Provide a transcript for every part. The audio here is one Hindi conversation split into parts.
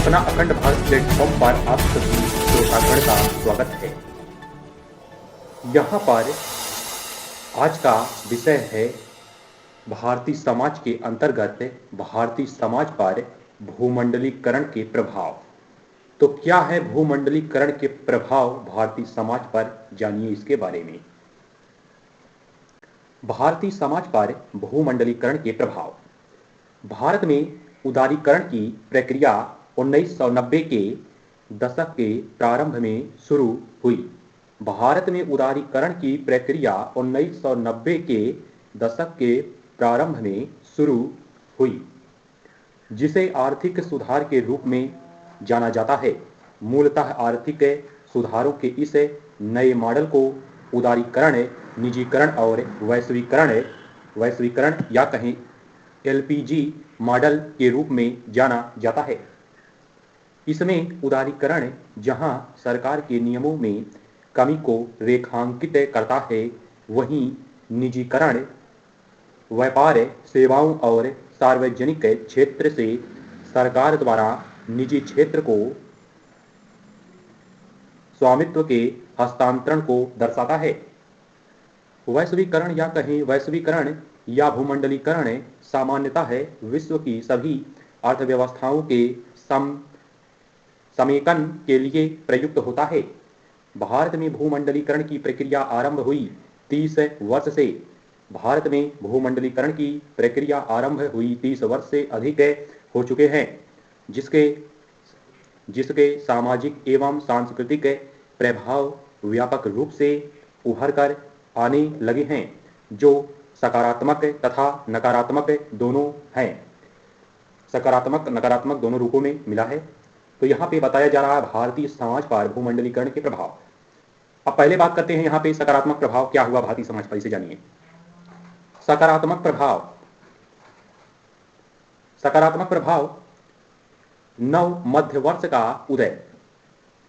अपना अखंड भारत प्लेटफॉर्म पर आप सभी श्रोतागण का स्वागत है। यहाँ पर आज का विषय है भारतीय समाज के अंतर्गत भारतीय समाज पर भूमंडलीकरण के प्रभाव। तो क्या है भूमंडलीकरण के प्रभाव भारतीय समाज पर, जानिए इसके बारे में। भारतीय समाज पर भूमंडलीकरण के प्रभाव। भारत में उदारीकरण की प्रक्रिया 1990 के दशक के प्रारंभ में शुरू हुई। भारत में उदारीकरण की प्रक्रिया 1990 के दशक के प्रारंभ में शुरू हुई, जिसे आर्थिक सुधार के रूप में जाना जाता है। मूलतः आर्थिक सुधारों के इस नए मॉडल को उदारीकरण, निजीकरण और वैश्वीकरण या कहें एलपीजी मॉडल के रूप में जाना जाता है। इसमें उदारीकरण जहां सरकार के नियमों में कमी को रेखांकित करता है, वहीं निजीकरण व्यापार, सेवाओं और सार्वजनिक क्षेत्र से सरकार द्वारा निजी क्षेत्र को स्वामित्व के हस्तांतरण को दर्शाता है। वैश्वीकरण या कहें वैश्वीकरण या भूमंडलीकरण सामान्यतः विश्व की सभी अर्थव्यवस्थाओं के समेकन के लिए प्रयुक्त होता है। भारत में भूमंडलीकरण की प्रक्रिया आरंभ हुई 30 वर्ष से। भारत में भूमंडलीकरण की प्रक्रिया आरंभ हुई 30 वर्ष से अधिक हो चुके हैं, जिसके सामाजिक एवं सांस्कृतिक प्रभाव व्यापक रूप से उभर कर आने लगे हैं, जो सकारात्मक तथा नकारात्मक दोनों हैं। सकारात्मक नकारात्मक दोनों रूपों में मिला है। तो यहाँ पे बताया जा रहा है भारतीय समाज पर भूमंडलीकरण के प्रभाव। अब पहले बात करते हैं यहाँ पे सकारात्मक प्रभाव क्या हुआ भारतीय समाज पर, इसे जानिए। सकारात्मक प्रभाव नव मध्य वर्ष का उदय।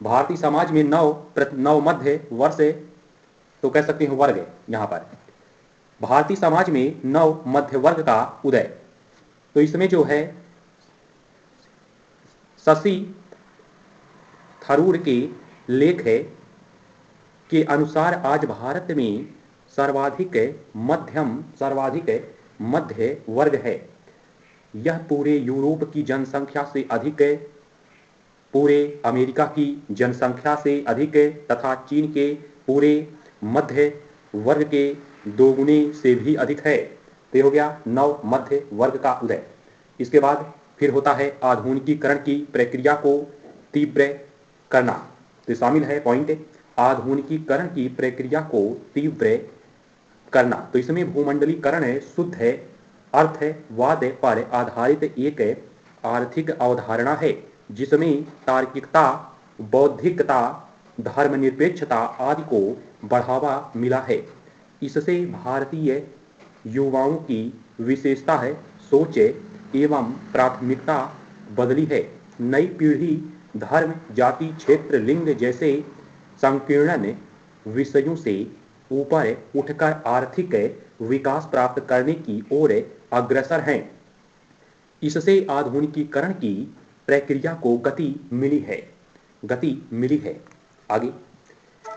भारतीय समाज में नव मध्य वर्ष तो कह सकते हैं वर्ग। यहाँ पर भारतीय समाज में नव मध्य वर्ग का उदय। तो इसमें जो है शशि थरूर के लेख है के अनुसार आज भारत में सर्वाधिक मध्य वर्ग है। यह पूरे यूरोप की जनसंख्या से अधिक, पूरे अमेरिका की जनसंख्या से अधिक तथा चीन के पूरे मध्य वर्ग के दोगुने से भी अधिक है। तो हो गया नव मध्य वर्ग का उदय। इसके बाद फिर होता है आधुनिकीकरण की प्रक्रिया को तीव्र करना। तो शामिल है पॉइंट आधुनिकीकरण की प्रक्रिया को तीव्र करना। तो इसमें भूमंडलीकरण शुद्ध अर्थवाद पर आधारित एक आर्थिक अवधारणा है, जिसमें तार्किकता, बौद्धिकता, धर्मनिरपेक्षता आदि को बढ़ावा मिला है। इससे भारतीय युवाओं की विशेषता है सोच एवं प्राथमिकता बदली है। नई पीढ़ी धर्म, जाति, क्षेत्र, लिंग जैसे संकीर्ण विषयों से ऊपर उठकर आर्थिक विकास प्राप्त करने की ओर अग्रसर हैं। इससे आधुनिकीकरण की प्रक्रिया को गति मिली है। आगे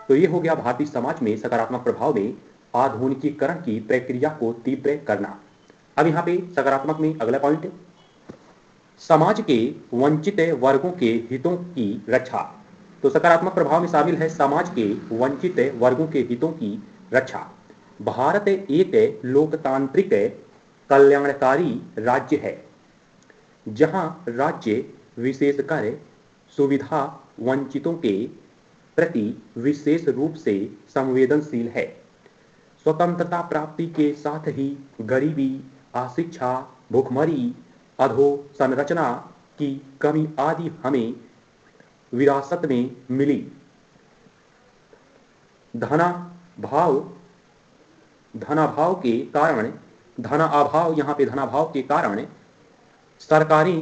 तो ये हो गया भारतीय समाज में सकारात्मक प्रभाव में आधुनिकीकरण की प्रक्रिया को तीव्र करना। अब यहाँ पे सकारात्मक में अगला पॉइंट, समाज के वंचित वर्गों के हितों की रक्षा। तो सकारात्मक प्रभाव में शामिल है समाज के वंचित वर्गों के हितों की रक्षा। भारत एक लोकतांत्रिक कल्याणकारी राज्य है, जहां राज्य विशेषकर सुविधा वंचितों के प्रति विशेष रूप से संवेदनशील है। स्वतंत्रता प्राप्ति के साथ ही गरीबी, अशिक्षा, भूखमरी, अधोसंरचना की कमी आदि हमें विरासत में मिली। धनाभाव के कारण सरकारें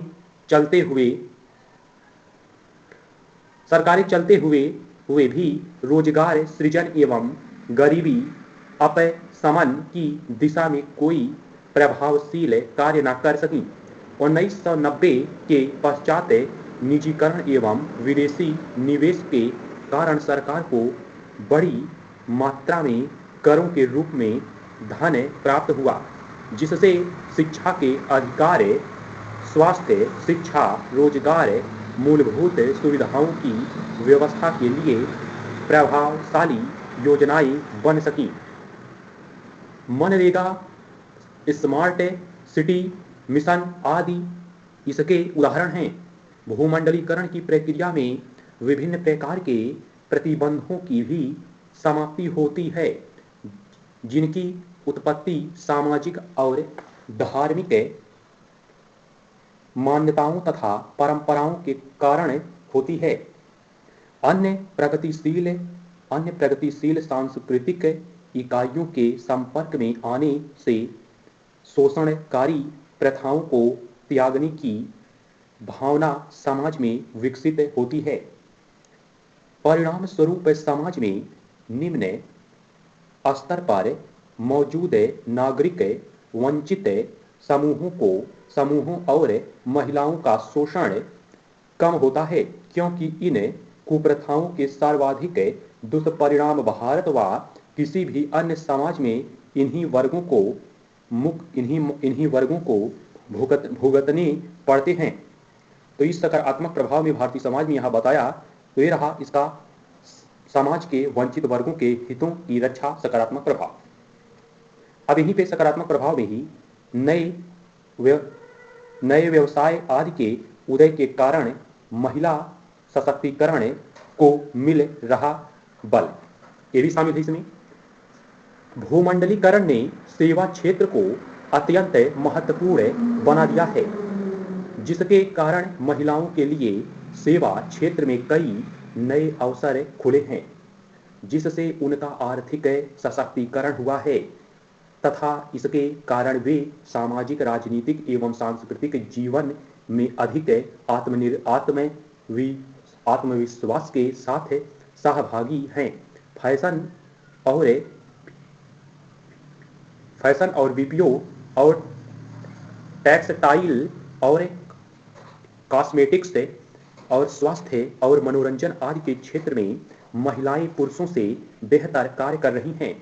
चलते हुए भी रोजगार सृजन एवं गरीबी अपशमन की दिशा में कोई प्रभावशील कार्य न कर सकी। 1990 के पश्चात निजीकरण एवं विदेशी निवेश के कारण सरकार को बड़ी मात्रा में करों के रूप में धन प्राप्त हुआ, जिससे शिक्षा के अधिकार, स्वास्थ्य, शिक्षा, रोजगार, मूलभूत सुविधाओं की व्यवस्था के लिए प्रभावशाली योजनाएं बन सकी। मनरेगा, स्मार्ट सिटी मिशन आदि इसके उदाहरण हैं। भूमंडलीकरण की प्रक्रिया में विभिन्न प्रकार के प्रतिबंधों की भी समाप्ति होती है, जिनकी उत्पत्ति सामाजिक और धार्मिक मान्यताओं तथा परंपराओं के कारण होती है। अन्य प्रगतिशील सांस्कृतिक इकाइयों के संपर्क में आने से शोषणकारी प्रथाओं को त्यागने की भावना समाज में विकसित होती है। परिणाम स्वरूप समाज में निम्न स्तर पर मौजूद नागरिक वंचित समूहों और महिलाओं का शोषण कम होता है, क्योंकि इन कुप्रथाओं के सर्वाधिक दुष्परिणाम भारत व किसी भी अन्य समाज में इन्हीं वर्गों को भुगतने पड़ते हैं। तो इस सकारात्मक प्रभाव में भारतीय समाज में यहाँ बताया, तो ये रहा इसका समाज के वंचित वर्गों के हितों की रक्षा सकारात्मक प्रभाव। अब यहीं पे सकारात्मक प्रभाव में ही नए व्यवसाय आदि के उदय के कारण महिला सशक्तिकरण को मिल रहा बल, ये भी शामिल है इसमें। भूमंडलीकरण ने सेवा क्षेत्र को अत्यंत महत्वपूर्ण बना दिया है, जिसके कारण महिलाओं के लिए सेवा क्षेत्र में कई नए अवसर खुले हैं, जिससे उनका आर्थिक सशक्तिकरण हुआ है तथा इसके कारण वे सामाजिक, राजनीतिक एवं सांस्कृतिक जीवन में अधिक आत्मविश्वास के साथ सहभागी हैं। फैशन और बीपीओ और टेक्सटाइल और कॉस्मेटिक्स और स्वास्थ्य और मनोरंजन आदि के क्षेत्र में महिलाएं पुरुषों से बेहतर कार्य कर रही हैं,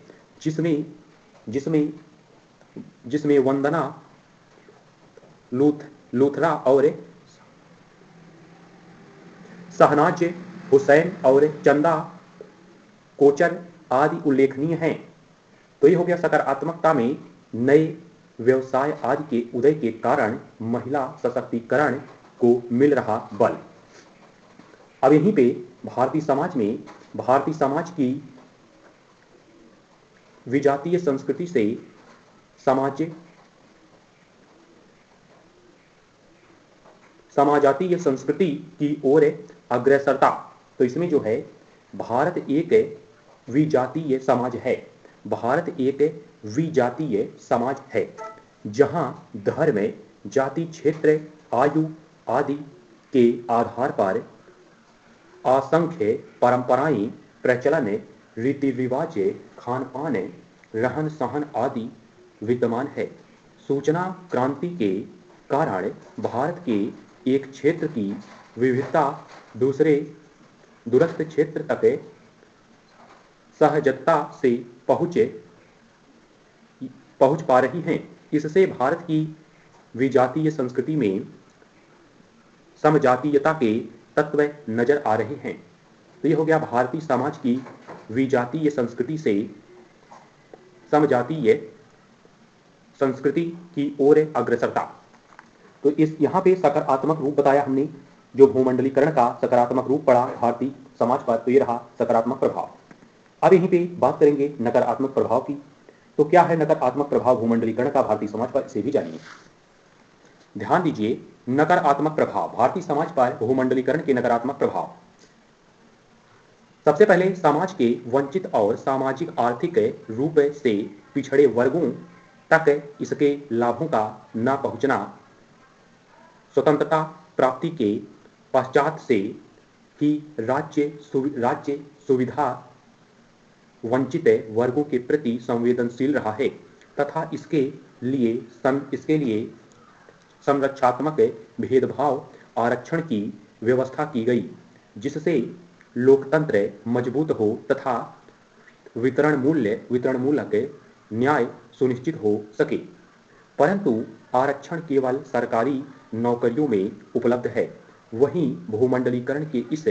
जिसमें वंदना लूथरा और शहनाज हुसैन और चंदा कोचर आदि उल्लेखनीय हैं। तो ये हो गया सकारात्मकता में नए व्यवसाय आदि के उदय के कारण महिला सशक्तिकरण को मिल रहा बल। अब यहीं पे भारतीय समाज की विजातीय संस्कृति से समाजातीय संस्कृति की ओर अग्रसरता। तो इसमें जो है भारत एक विजातीय समाज है। भारत एक विजातीय समाज है, जहां धर्म, जाति, क्षेत्र, आयु आदि के आधार पर असंख्य परंपराएं, प्रचलन, रीति रिवाज, खान पान, रहन सहन आदि विद्यमान है। सूचना क्रांति के कारण भारत के एक क्षेत्र की विविधता दूसरे दूरस्थ क्षेत्र तक सहजता से पहुंच पा रही हैं। इससे भारत की विजातीय संस्कृति में समजातीयता के तत्व नजर आ रहे हैं। तो ये हो गया भारतीय समाज की विजातीय संस्कृति से समजातीय संस्कृति की ओर अग्रसरता। तो इस यहाँ पे सकारात्मक रूप बताया हमने, जो भूमंडलीकरण का सकारात्मक रूप पड़ा भारतीय समाज पर, तो ये रहा सकारात्मक प्रभाव। अब यहीं पे बात करेंगे नकारात्मक प्रभाव की। तो क्या है नकारात्मक प्रभाव भूमंडलीकरण का भारतीय समाज पर, इसे भी जानिए। ध्यान दीजिए, नकारात्मक प्रभाव भारतीय समाज पर भूमंडलीकरण के नकारात्मक प्रभाव। सबसे पहले समाज के वंचित और सामाजिक आर्थिक रूप से पिछड़े वर्गों तक इसके लाभों का न पहुंचना, स्वतंत्रता प्राप्ति के पश्चात से ही राज्य सुविधा वंचित वर्गों के प्रति संवेदनशील रहा है तथा इसके लिए संरक्षात्मक भेदभाव, आरक्षण की व्यवस्था की गई जिससे लोकतंत्र मजबूत हो तथा वितरण मूलक न्याय सुनिश्चित हो सके। परंतु आरक्षण केवल सरकारी नौकरियों में उपलब्ध है। वहीं भूमंडलीकरण के इस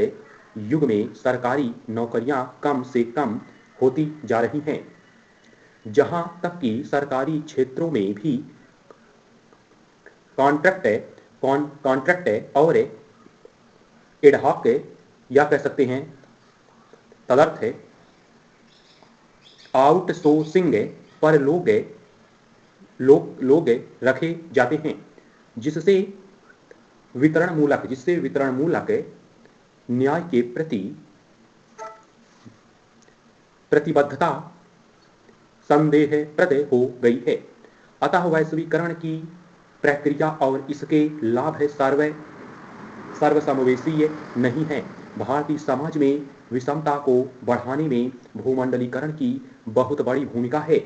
युग में सरकारी नौकरियां कम से कम होती जा रही हैं। जहां तक कि सरकारी क्षेत्रों में भी कॉन्ट्रैक्ट और एडहॉक या कह सकते हैं तदर्थ आउटसोर्सिंग पर लोग रखे जाते हैं जिससे वितरण मूलक न्याय के प्रति प्रतिबद्धता संदेहप्रद हो गई है। अतः वैश्वीकरण की प्रक्रिया और इसके लाभ सर्वसमावेशीय नहीं है। भारतीय समाज में विषमता को बढ़ाने में भूमंडलीकरण की बहुत बड़ी भूमिका है।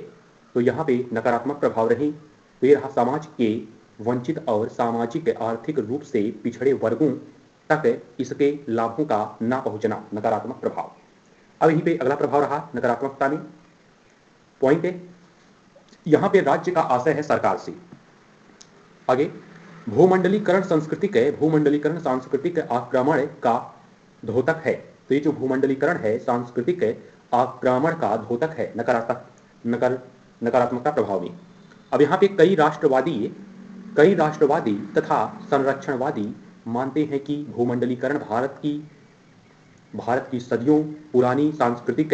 तो यहाँ पे नकारात्मक प्रभाव रहे तो ये रहा समाज के वंचित और सामाजिक आर्थिक रूप से पिछड़े वर्गों तक इसके लाभों का ना पहुंचना, नकारात्मक प्रभाव। अब यहीं पे अगला प्रभाव रहा नकारात्मकता में, पॉइंट है यहाँ पे राज्य का आशय है सरकार से। आगे भूमंडलीकरण सांस्कृतिक आक्रमण का द्योतक है। तो ये जो भूमंडलीकरण है सांस्कृतिक आक्रमण का द्योतक है नकारात्मकता प्रभाव में। अब यहाँ पे कई राष्ट्रवादी तथा संरक्षणवादी मानते हैं कि भूमंडलीकरण भारत की सदियों पुरानी सांस्कृतिक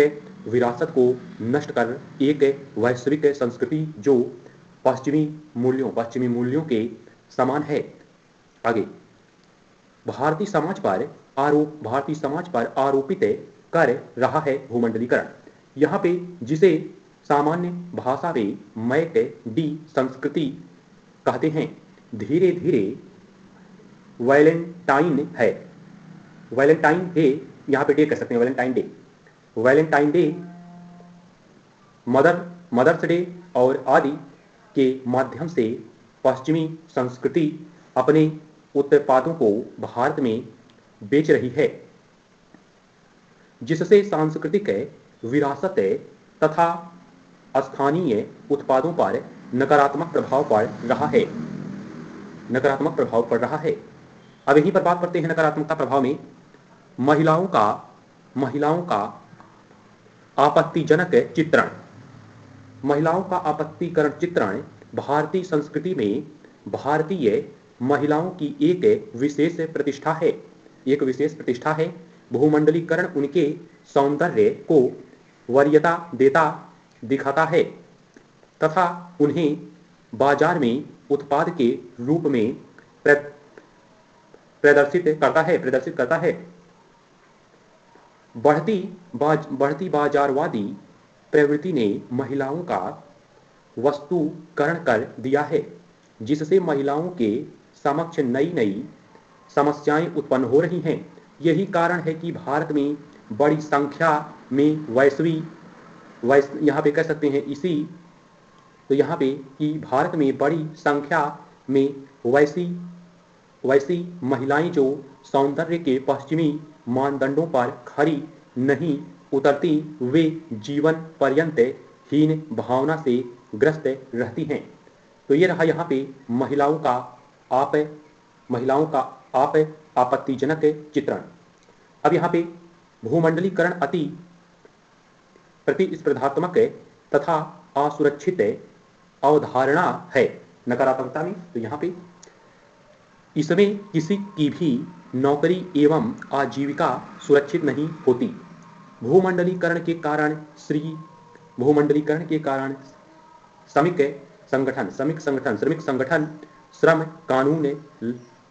विरासत को नष्ट कर एक वैश्विक संस्कृति जो पश्चिमी मूल्यों के समान है। आगे भारतीय समाज पर आरोपित कर रहा है भूमंडलीकरण। यहाँ पे जिसे सामान्य भाषा में मैक डी संस्कृति कहते हैं, धीरे धीरे वैलेंटाइन डे यहाँ पे डे कह सकते हैं, वैलेंटाइन डे मदर्स डे और आदि के माध्यम से पश्चिमी संस्कृति अपने उत्पादों को भारत में बेच रही है जिससे सांस्कृतिक विरासत तथा स्थानीय उत्पादों पर नकारात्मक प्रभाव पड़ रहा है। अब यहीं पर बात करते हैं नकारात्मकता प्रभाव में महिलाओं का आपत्तिजनक चित्रण। महिलाओं का आपत्तिकरण चित्रण भारतीय संस्कृति में भारतीय महिलाओं की एक विशेष प्रतिष्ठा है। भूमंडलीकरण उनके सौंदर्य को वरीयता दिखाता है तथा उन्हें बाजार में उत्पाद के रूप में प्रदर्शित करता है। बढ़ती बाजारवादी प्रवृत्ति ने महिलाओं का वस्तुकरण कर दिया है जिससे महिलाओं के समक्ष नई समस्याएं उत्पन्न हो रही हैं। यही कारण है कि भारत में बड़ी संख्या में यहाँ पे कह सकते हैं तो यहाँ पे कि भारत में बड़ी संख्या में वैसी महिलाएं जो सौंदर्य के पश्चिमी मानदंडों पर खरी नहीं उतरती, वे जीवन पर्यंत हीन भावना से ग्रस्त रहती हैं। तो ये रहा यहाँ पे महिलाओं का आपत्तिजनक चित्रण। अब यहाँ पे भूमंडलीकरण अति प्रतिस्पर्धात्मक तथा असुरक्षित अवधारणा है नकारात्मकता में। तो यहाँ पे इसमें किसी की भी नौकरी एवं आजीविका सुरक्षित नहीं होती। भूमंडलीकरण के कारण श्रमिक संगठन श्रम कानून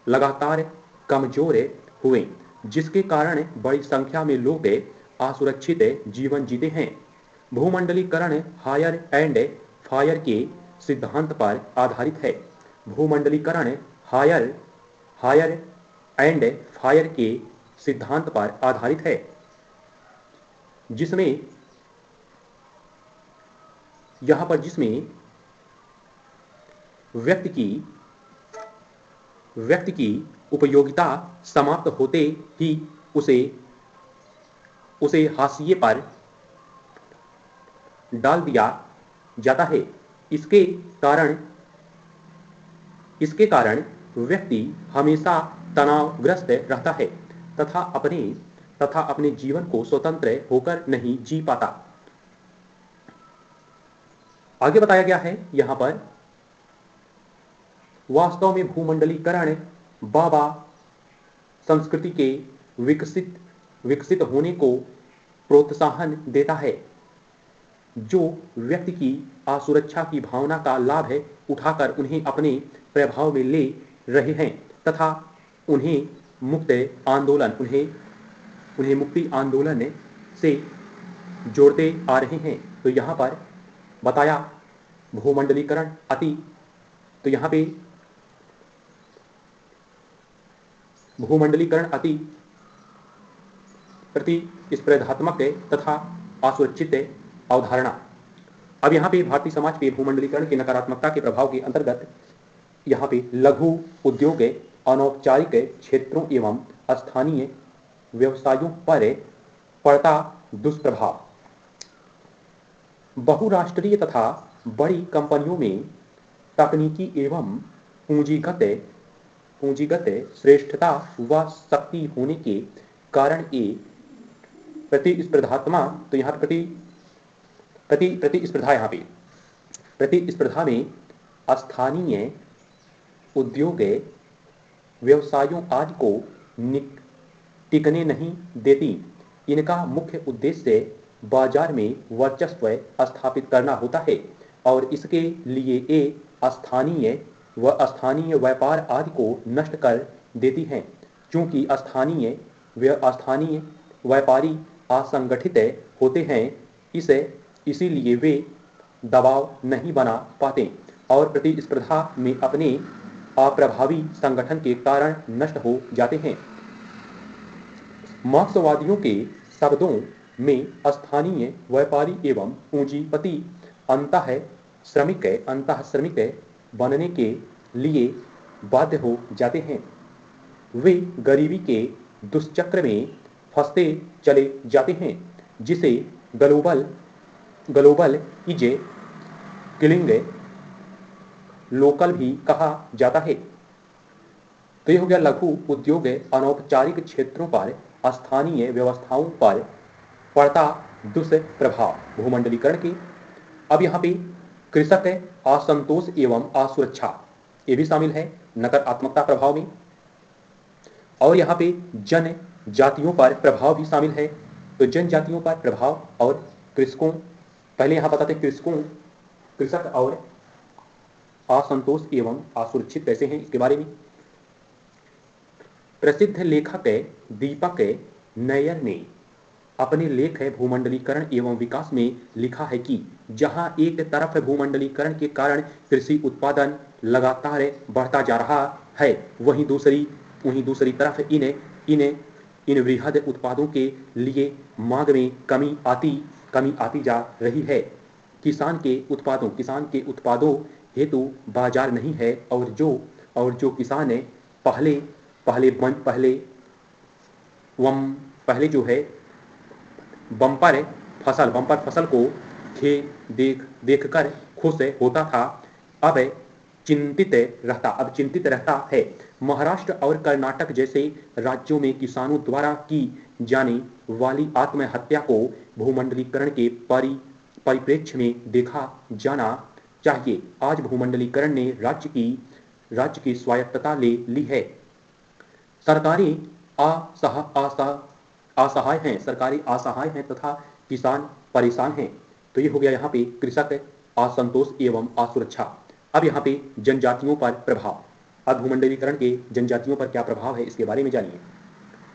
लगातार कमजोर हुए जिसके कारण बड़ी संख्या में लोग असुरक्षित जीवन जीते हैं। भूमंडलीकरण हायर एंड फायर के सिद्धांत पर आधारित है। भूमंडलीकरण हायर एंड फायर के सिद्धांत पर आधारित है जिसमें व्यक्ति की उपयोगिता समाप्त होते ही उसे उसे हाशिए पर डाल दिया जाता है। इसके कारण इसके कारण व्यक्ति हमेशा तनावग्रस्त रहता है तथा अपने जीवन को स्वतंत्र होकर नहीं जी पाता। आगे बताया गया है यहां पर, वास्तव में भूमंडलीकरण बाबा संस्कृति के विकसित होने को प्रोत्साहन देता है, जो व्यक्ति की असुरक्षा की भावना का लाभ उठाकर उन्हें अपने प्रभाव में ले रहे हैं तथा उन्हें मुक्ति आंदोलन से जोड़ते आ रहे हैं। तो यहाँ पर बताया भूमंडलीकरण अति, तो यहाँ पे भूमंडलीकरण अति प्रतिस्पर्धात्मक तथा असुरक्षित अवधारणा। अब यहाँ पे भारतीय समाज पे भूमंडलीकरण की नकारात्मकता के प्रभाव के अंतर्गत यहाँ पे लघु उद्योग, अनौपचारिक क्षेत्रों एवं स्थानीय व्यवसायों पर पड़ता दुष्प्रभाव। बहुराष्ट्रीय तथा बड़ी कंपनियों में तकनीकी एवं पूंजीगत श्रेष्ठता व शक्ति होने के कारण ये प्रतिस्पर्धात्मक, तो यहाँ प्रतिस्पर्धा, यहाँ पे प्रतिस्पर्धा में स्थानीय उद्योग व्यवसायों आदि को टिकने नहीं देती। इनका मुख्य उद्देश्य बाजार में वर्चस्व स्थापित करना होता है और इसके लिए ये स्थानीय व्यापार आदि को नष्ट कर देती हैं। क्योंकि स्थानीय व्यापारी असंगठित होते हैं, इसीलिए वे दबाव नहीं बना पाते और प्रतिस्पर्धा में अपने अप्रभावी संगठन के कारण नष्ट हो जाते हैं। मार्क्सवादियों के शब्दों में स्थानीय व्यापारी एवं पूंजीपति अंतःश्रमिक बनने के लिए बाध्य हो जाते हैं। वे गरीबी के दुष्चक्र में फंसते चले जाते हैं, जिसे ग्लोबल इज किलिंग लोकल भी कहा जाता है। तो ये हो गया लघु उद्योग, अनौपचारिक क्षेत्रों पर स्थानीय व्यवस्थाओं पर पड़ता दुष्प्रभाव भूमंडलीकरण के। अब यहाँ पे कृषक असंतोष एवं असुरक्षा, ये भी शामिल है नकारात्मकता प्रभाव में। और यहाँ पे जनजातियों पर प्रभाव भी शामिल है। तो जनजातियों पर प्रभाव और कृषकों, पहले यहाँ बताते कृषक और असंतोष एवं असुरक्षित कैसे हैं इसके बारे में। प्रसिद्ध लेखक दीपक नैयर ने अपने लेख भूमंडलीकरण एवं विकास में लिखा है कि जहां एक तरफ भूमंडलीकरण के कारण कृषि उत्पादन लगातार बढ़ता जा रहा है, वहीं दूसरी तरफ इन वृहद उत्पादों के लिए मांग में कमी आती जा रही है। किसान के उत्पादों हेतु बाजार नहीं है और जो किसान ने पहले जो है बम्पर फसल को देखकर खुश होता था, अब चिंतित रहता है। महाराष्ट्र और कर्नाटक जैसे राज्यों में किसानों द्वारा की जाने वाली आत्महत्या को भूमंडलीकरण के परिप्रेक्ष्य में देखा जाना चाहिए। आज भूमंडलीकरण ने राज्य की स्वायत्तता ले ली है। सरकारें असहाय हैं तथा किसान परेशान हैं। तो ये हो गया यहाँ पे कृषक, असंतोष एवं असुरक्षा। अब यहाँ पे जनजातियों पर प्रभाव। अब भूमंडलीकरण के जनजातियों पर क्या प्रभाव है इसके बारे में जानिए।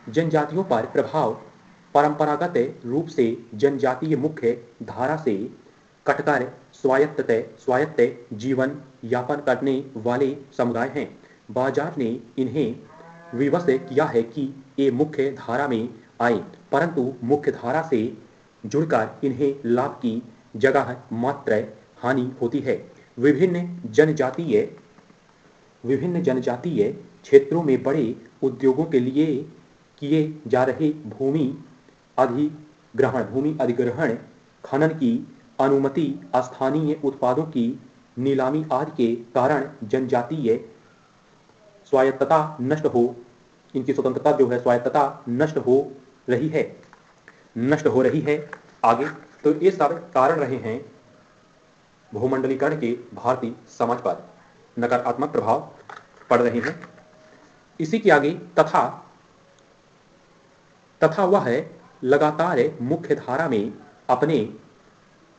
जनजातियों पर प्रभाव परंपरागत रूप से जनजातीय मुख्य धारा से कटकर स्वायत्त जीवन यापन करने वाले समुदाय हैं। बाजार ने इन्हें विवश किया है कि ये मुख्य धारा में आए, परंतु मुख्य धारा से जुड़कर इन्हें लाभ की जगह मात्र हानि होती है। विभिन्न जनजातीय क्षेत्रों में बड़े उद्योगों के लिए किए जा रहे भूमि अधिग्रहण, खनन की अनुमति, स्थानीय उत्पादों की नीलामी आदि के कारण जनजातीय स्वायत्तता नष्ट हो इनकी स्वतंत्रता जो है स्वायत्तता नष्ट हो रही है। आगे तो ये सब कारण रहे हैं भूमंडलीकरण के भारतीय समाज पर नकारात्मक प्रभाव पड़ रहे हैं। इसी के आगे तथा वह लगातार मुख्य धारा में अपने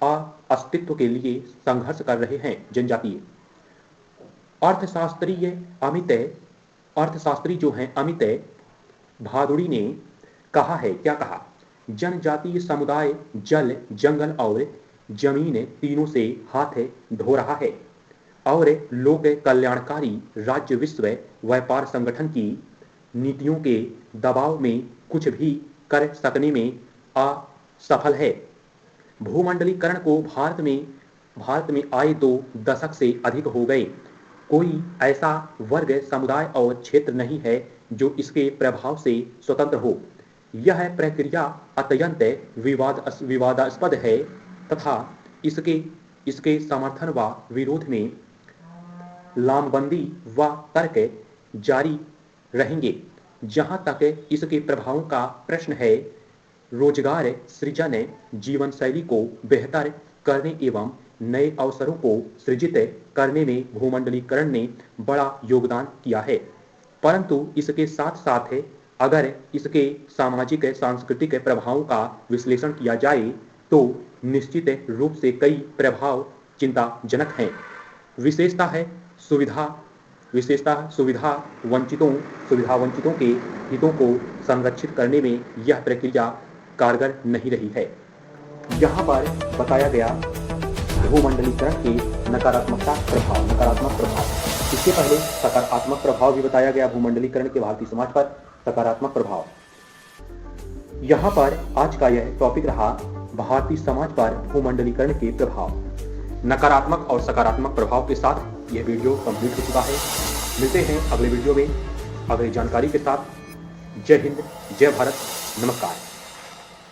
अस्तित्व के लिए संघर्ष कर रहे हैं। जनजातीय अर्थशास्त्री जो हैं अमित भादुड़ी ने कहा है, क्या कहा? जनजातीय समुदाय जल, जंगल और जमीन तीनों से हाथ धो रहा है और लोक कल्याणकारी राज्य विश्व व्यापार संगठन की नीतियों के दबाव में कुछ भी कर सकने में असफल है। भूमंडलीकरण को भारत में आए 2 दशक से अधिक हो गए। कोई ऐसा वर्ग, समुदाय और क्षेत्र नहीं है जो इसके प्रभाव से स्वतंत्र हो। यह प्रक्रिया अत्यंत विवादास्पद है तथा इसके समर्थन व विरोध में लामबंदी व तर्क जारी रहेंगे। जहां तक इसके प्रभावों का प्रश्न है, रोजगार सृजन, जीवन शैली को बेहतर करने एवं नए अवसरों को सृजित करने में भूमंडलीकरण ने बड़ा योगदान किया है। परंतु इसके साथ साथ अगर इसके सामाजिक सांस्कृतिक प्रभावों का विश्लेषण किया जाए तो निश्चित रूप से कई प्रभाव चिंताजनक हैं। विशेषतः सुविधा वंचितों के हितों को संरक्षित करने में यह प्रक्रिया कारगर नहीं रही है। यहाँ पर बताया गया भूमंडलीकरण के नकारात्मक प्रभाव। इसके पहले सकारात्मक प्रभाव भी बताया गया भूमंडलीकरण के भारतीय समाज पर सकारात्मक प्रभाव। यहाँ पर आज का यह टॉपिक रहा भारतीय समाज पर भूमंडलीकरण के प्रभाव। नकारात्मक और सकारात्मक प्रभाव के साथ यह वीडियो कंप्लीट हो चुका है। मिलते हैं अगले वीडियो में अगली जानकारी के साथ। जय हिंद, जय भारत, नमस्कार।